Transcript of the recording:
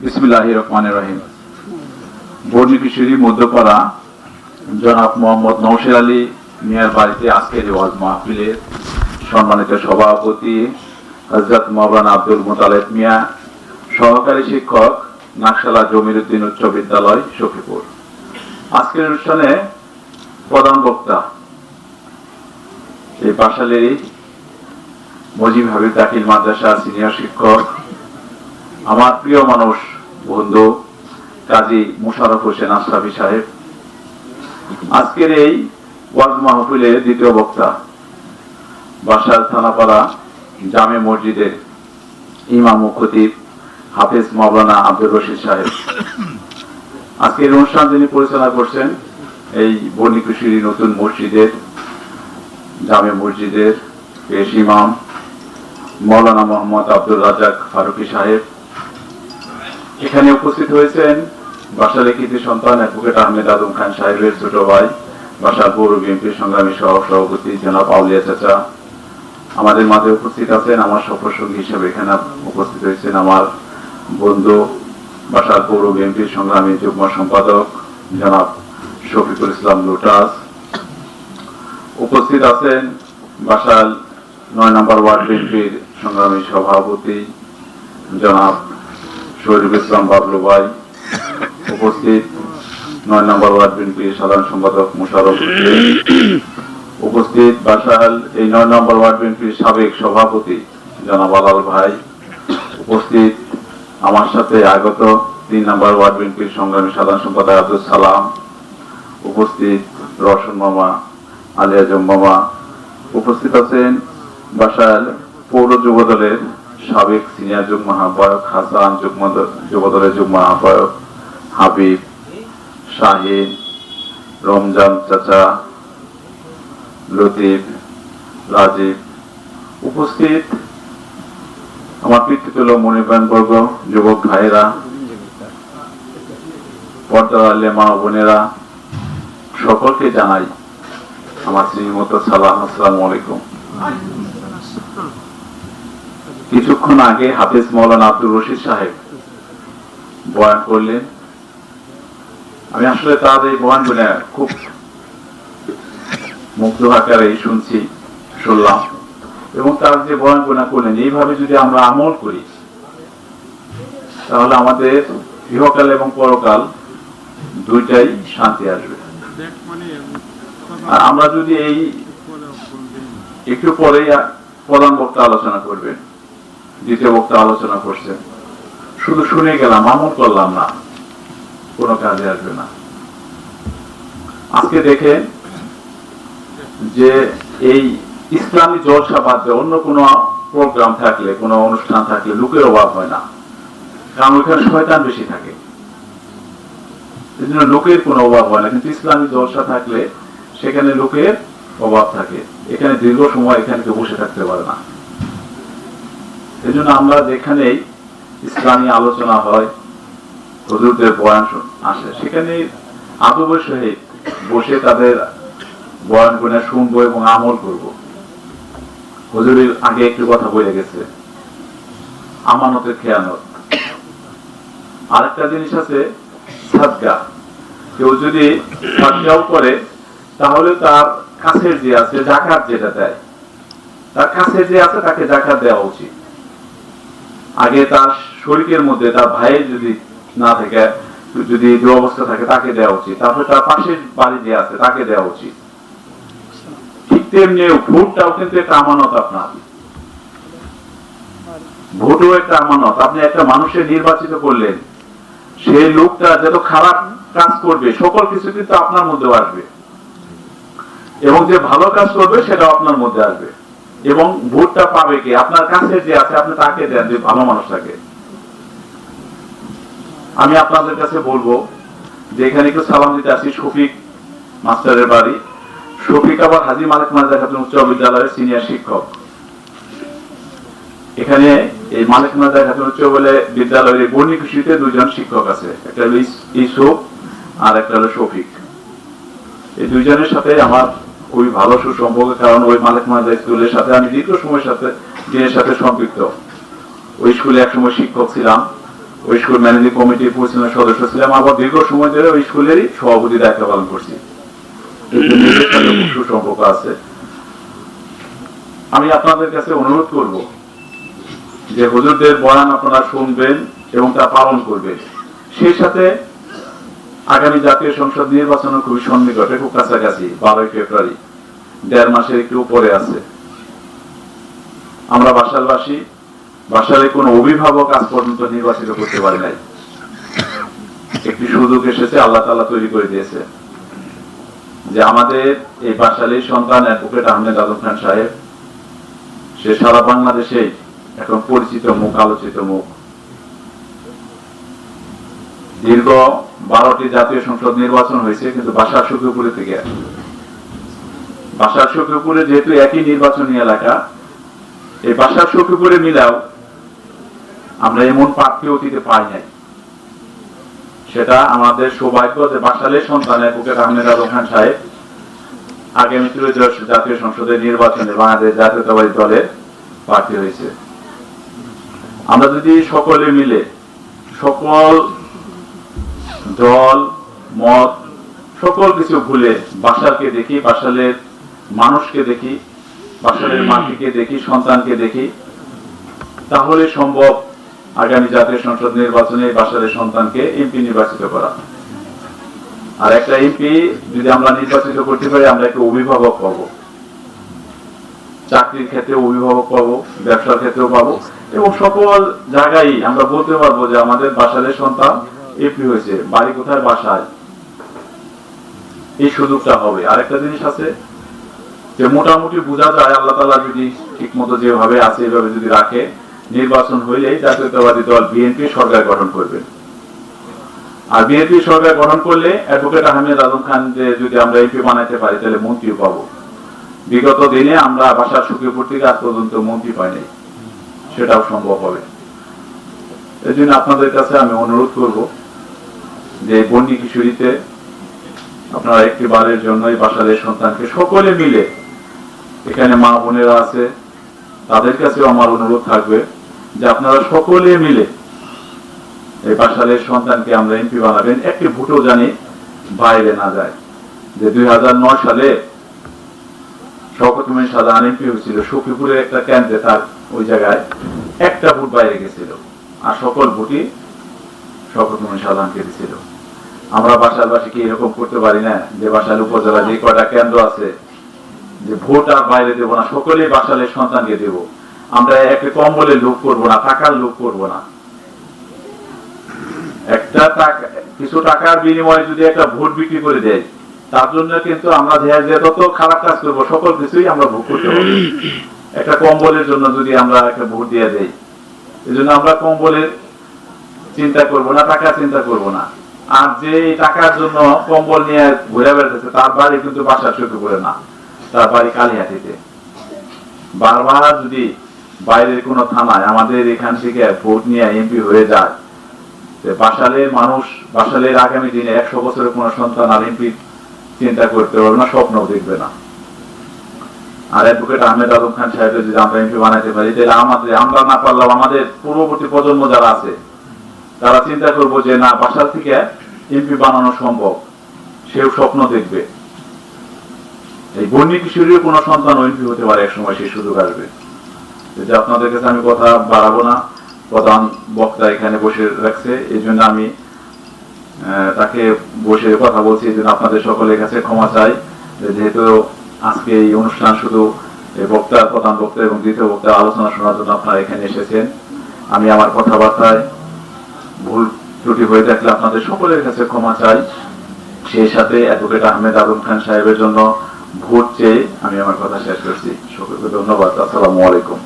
বিসমিল্লাহির রহমানির রহিম। বর্ণি কিশোরী মধ্যপাড়া জনাব মোহাম্মদ নওশাদ আলী মিয়ার বাড়িতে আজকের ওয়াজ মাহফিলের সম্মানিত সভাপতি হযরত মাওলানা আব্দুল মুতালেব মিয়া, সহকারী শিক্ষক, নাকশালা জমির উদ্দিন উচ্চ বিদ্যালয়, সখীপুর। আজকের অনুষ্ঠানে প্রধান বক্তা এই পাশালেরই মজিব হাবিব দাখিল মাদ্রাসা সিনিয়র শিক্ষক, আমার প্রিয় মানুষ বন্ধু কাজী মুশাররফ হোসেন আশরাফি সাহেব। আজকের এই ওয়াজ মাহফিলের দ্বিতীয় বক্তা বাসার থানাপাড়া জামে মসজিদের ইমাম ও খতিব হাফেজ মাওলানা আব্দুর রশিদ সাহেব। আজকের অনুষ্ঠান যিনি পরিচালনা করছেন এই বর্ণি কিশোরী নতুন মসজিদের জামে মসজিদের পেশ ইমাম মাওলানা মোহাম্মদ আব্দুল রাজ্জাক ফারুকি সাহেব। এখানে উপস্থিত হয়েছেন বাসার কৃতি সন্তান অ্যাডভোকেট আহমেদ আদম খান সাহেবের ছোট ভাই, বাসার পৌর বিএনপির সংগ্রামী সভাপতি জনাব আউলিয়া চাচা। আমাদের মাঝে উপস্থিত আছেন আমার সফরসঙ্গী হিসেবে এখানে উপস্থিত হয়েছেন আমার বন্ধু বাসার পৌর বিএনপির সংগ্রামী যুগ্ম সম্পাদক জনাব শফিকুল ইসলাম লোটাস। উপস্থিত আছেন বাসার ৯ নম্বর ওয়ার্ড বিএনপির সংগ্রামী সভাপতি জনাব শরীফ ইসলাম বাবলু ভাই। উপস্থিত ৯ নম্বর ওয়ার্ড বিএনপির সাধারণ সম্পাদক মোশাররফ হোসেন। উপস্থিত বাসাল এই ৯ নম্বর ওয়ার্ড বিএনপির সাবেক সভাপতি জনাব আলাল ভাই। উপস্থিত আমার সাথে আগত ৩ নম্বর ওয়ার্ড বিএনপির সংগ্রামী সাধারণ সম্পাদক আব্দুল সালাম। উপস্থিত রওশন মামা, আলী আজম মামা। উপস্থিত আছেন বাসাল পৌর যুবদলের সাবেক সিনিয়র যুগ্ম আহ্বায়ক হাসান, যুবদলের যুগ্ম আহ্বায়ক হাবিব, শাহিন, রমজান চাচা, লতিফ, রাজীব। উপস্থিত আমার পিতৃতুল্য মনিবানবর্গ, যুবক ভাইয়েরা, পর্দার আলে মা বোনেরা, সকলকে জানাই আমার শ্রীমত সালাম, আসসালামু আলাইকুম। কিছুক্ষণ আগে হাফেজ মাওলানা আব্দুর রশিদ সাহেব বয়ান করলেন। আমি আসলে তার এই বয়ান গুলো খুব মুগ্ধ আকারে শুনলাম এবং তার যে বয়ান গুলো করলেন এইভাবে যদি আমরা আমল করি তাহলে আমাদের ইহকাল এবং পরকাল দুইটাই শান্তি আসবে। আর আমরা যদি এই একটু পরে প্রধান বক্তা আলোচনা করবেন, দ্বিতীয় বক্তা আলোচনা করছেন, শুধু শুনে গেলাম আমল করলাম না, কোনো কাজে আসবে না। আজকে দেখেন যে এই ইসলামী জলসা বাদ দিয়ে অন্য কোনো প্রোগ্রাম থাকলে, কোনো অনুষ্ঠান থাকলে লোকের অভাব হয় না, কারণ ওইখানে শয়তান বেশি থাকে, এই জন্য লোকের কোনো অভাব হয় না। কিন্তু ইসলামী জলসা থাকলে সেখানে লোকের অভাব থাকে, এখানে দীর্ঘ সময় এখানে কেউ বসে থাকতে পারে না। এই জন্য আমরা যেখানেই ইসলামী আলোচনা হয়, হুজুরদের বয়ান আসে, সেখানে আদবের সহিত বসে তাদের বয়ান গুলো শুনবো এবং আমল করব। হুজুরের আগে একটু কথা বলে গেছে, আমানতের খেয়ানত। আরেকটা জিনিস আছে সাদকা। কেউ যদি সাদকাও করে তাহলে তার কাছে যে আছে যাকাত যেটা দেয়, তার কাছে যে আছে তাকে যাকাত দেওয়া উচিত। আগে তার শরীরের মধ্যে তার ভাইয়ের যদি না থাকে, যদি দুরবস্থা থাকে তাকে দেওয়া উচিত, তারপরে তার পাশের বাড়ি যে আছে তাকে দেওয়া উচিত। ঠিক তেমনি ভোটটাও কিন্তু একটা আমানত। আপনার ভোটও একটা আমানত। আপনি একটা মানুষের নির্বাচিত করলেন, সেই লোকটা যত খারাপ কাজ করবে সকল কিছু কিন্তু আপনার মধ্যেও আসবে, এবং যে ভালো কাজ করবে সেটাও আপনার মধ্যে আসবে। এবং ভোটটা পাবে কি? আপনার কাছে যে আছে আপনি তাকে দেন, যে ভালো মানুষটাকে। আমি আপনাদের কাছে বলবো যে এখানে একটু সালাম দিতে আসি শফিক মাস্টারের বাড়ি। শফিক আবার হাজী মালিক মাদ্রাসা খাতুন উচ্চ বিদ্যালয়ের সিনিয়র শিক্ষক। এখানে এই মালিক মাদ্রাসা খাতুন উচ্চ বিদ্যালয়ের বর্ণি কিশোরীতে 2 জন শিক্ষক আছে, একটা হলো ইসুফ আর একটা হলো শফিক। এই 2 জনের সাথে আমার খুবই ভালো সুসম্পর্ক, কারণ ওই মালিক মাদ্রাসা স্কুলের সাথে আমি দীর্ঘ সময়ের সাথে দিনের সাথে সম্পৃক্ত। ওই স্কুলে একসময় শিক্ষক ছিলাম, ওই স্কুল ম্যানেজিং কমিটির পরিচালনা সদস্য ছিলাম, আবার দীর্ঘ সময় ধরে ওই স্কুলেরই সভাপতি দায়িত্ব পালন করছি। নিজের সাথে খুব সুসম্পর্ক আছে। আমি আপনাদের কাছে অনুরোধ করব যে হুজুরদের বয়ান আপনারা শুনবেন এবং তা পালন করবেন। সেই সাথে আগামী জাতীয় সংসদ নির্বাচনের খুবই সন্নিকটে, খুব কাছাকাছি, 12 ফেব্রুয়ারি, 1.5 মাসের একটু উপরে আছে। আমরা বাসালবাসী, বাসালে কোনো অভিভাবক আজ পর্যন্ত নির্বাচিত করতে পারে নাই। একটি সুযোগ এসেছে, আল্লাহ তাআলা তৈরি করে দিয়েছে যে আমাদের এই বাসালের সন্তান অ্যাডভোকেট আহমেদ আজম খান সাহেব, সে সারা বাংলাদেশে এখন পরিচিত মুখ, আলোচিত মুখ। দীর্ঘ 12টি জাতীয় সংসদ নির্বাচন হয়েছে, কিন্তু বাসার সখীপুরে থেকে, বাসার সখীপুরে যেহেতু একই নির্বাচনী এলাকা, এই বাসার সখীপুরে মিলাও আমরা এমন প্রার্থী অতীতে পাই নাই। সেটা আমাদের সৌভাগ্য যে বাসালের সন্তান অ্যাডভোকেট আহমেদ আজম খান সাহেব আগামী ত্রয়োদশ জাতীয় সংসদের নির্বাচনে বাংলাদেশ জাতীয়তাবাদী দলের প্রার্থী হয়েছে। আমরা যদি সকলে মিলে, সকল দল মত সকল কিছু ভুলে বাসালকে দেখি, বাসালের মানুষকে দেখি, বাসালের মাটিকে দেখি, সন্তানকে দেখি, তাহলে সম্ভব আগামী জাতীয় সংসদ নির্বাচনে বাসালের সন্তানকে এমপি নির্বাচিত করা। আর একটা এমপি যদি আমরা নির্বাচিত করতে পারি, আমরা একটা অভিভাবক পাবো, চাকরির ক্ষেত্রে অভিভাবক পাবো, ব্যবসার ক্ষেত্রেও পাবো, এবং সকল জায়গায় আমরা বলতে পারবো যে আমাদের বাসালের সন্তান এমপি হয়েছে, বাড়ি কোথায়, বাসায়। এই সুযোগটা হবে। আরেকটা জিনিস আছে যে মোটামুটি বোঝা যায়, আল্লাহ তাআলা যদি ঠিক মতো যেভাবে আছে এইভাবে যদি রাখে, নির্বাচন হইলেই জাতীয়তাবাদী দল বিএনপি সরকার গঠন করবে। আর বিএনপি সরকার গঠন করলে অ্যাডভোকেট আহমেদ আজম খান যদি আমরা এমপি বানাইতে পারি, তাহলে মন্ত্রীও পাবো। বিগত দিনে আমরা বাসার সখীপুর থেকে আজ পর্যন্ত মন্ত্রী পাইনি, সেটাও সম্ভব হবে। এই জন্য আপনাদের কাছে আমি অনুরোধ করব যে বন্ডি কিশোরীতে আপনারা একটি বারের জন্য এই বাসালের সন্তানকে সকলে মিলে, এখানে মা বোনেরা আছে, তাদের কাছেও আমার অনুরোধ থাকবে যে আপনারা সকলে মিলে এই বাসালের সন্তানকে আমরা এমপি বানাবেন। একটি ভোটও জানি বাইরে না যায়। যে 2009 সালে শওকত মোমেন শাহজাহান এমপি হয়েছিল, সখীপুরের একটা কেন্দ্রে, তার ওই জায়গায় একটা ভোট বাইরে গেছিল, আর সকল ভোটই শওকত মোমেন শাহজাহানকে দিয়েছিল। আমরা বাসালবাসী কি এরকম করতে পারি না যে বাসাল উপজেলা যে কয়টা কেন্দ্র আছে, যে ভোট আর বাইরে দেবো না, সকলেই বাসালের সন্তানকে দেব। আমরা একটা কম্বলের লোভ করবো না, টাকার লোভ করবো না। একটা কিছু টাকার বিনিময়ে যদি একটা ভোট বিক্রি করে দেয়, তার জন্য কিন্তু আমরা যে তত খারাপ কাজ করবো, সকল কিছুই আমরা ভোগ করতে হবে। একটা কম্বলের জন্য যদি আমরা একটা ভোট দিয়ে দেই, এই জন্য আমরা কম্বলের চিন্তা করবো না, টাকা চিন্তা করবো না। আর যে টাকার জন্য কম্বল নিয়ে ঘুরে বেড়াতেছে, তার বাড়ি কিন্তু বাসার সখীপুরে না, তার বাড়ি কালিহাটিতে। বারবার যদি বাইরের কোনো থানায় আমাদের এখান থেকে ভোট নিয়ে এমপি হয়ে যায়, বাসালের মানুষ, বাসালের আগামী দিনে 100 বছরের কোনো সন্তান আর এমপি চিন্তা করতে পারবে না, স্বপ্নও দেখবে না। আর অ্যাডভোকেট আহমেদ আজম খান সাহেবের যদি আমরা এমপি বানাইতে পারি, তাহলে আমরা না পারলাম আমাদের পূর্ববর্তী প্রজন্ম যারা আছে, তারা চিন্তা করবো যে না, বাসাল থেকে এমপি বানানো সম্ভব, সেও স্বপ্ন দেখবে। এই বন্যী কিশোরীর কোনো সন্তান এমপি হতে পারে, এক সময় সেই সুযোগ আসবে। যে আপনাদের কাছে আমি কথা বাড়াবো না, প্রধান বক্তা এখানে বসে রাখছে, এই জন্য আমি তাকে বসে কথা বলছি। এই জন্য আপনাদের সকলের কাছে ক্ষমা চাই, যেহেতু আজকে এই অনুষ্ঠান শুধু বক্তা, প্রধান বক্তা এবং দ্বিতীয় বক্তা আলোচনা শোনার জন্য আপনারা এখানে এসেছেন। আমি আমার কথাবার্তায় ভুল ত্রুটি হয়ে থাকলে আপনাদের সকলের কাছে ক্ষমা চাই। সেই সাথে অ্যাডভোকেট আহমেদ আজম খান সাহেবের জন্য ভোট চেয়ে আমি আমার কথা শেষ করছি। সকলকে ধন্যবাদ। আসসালামু আলাইকুম।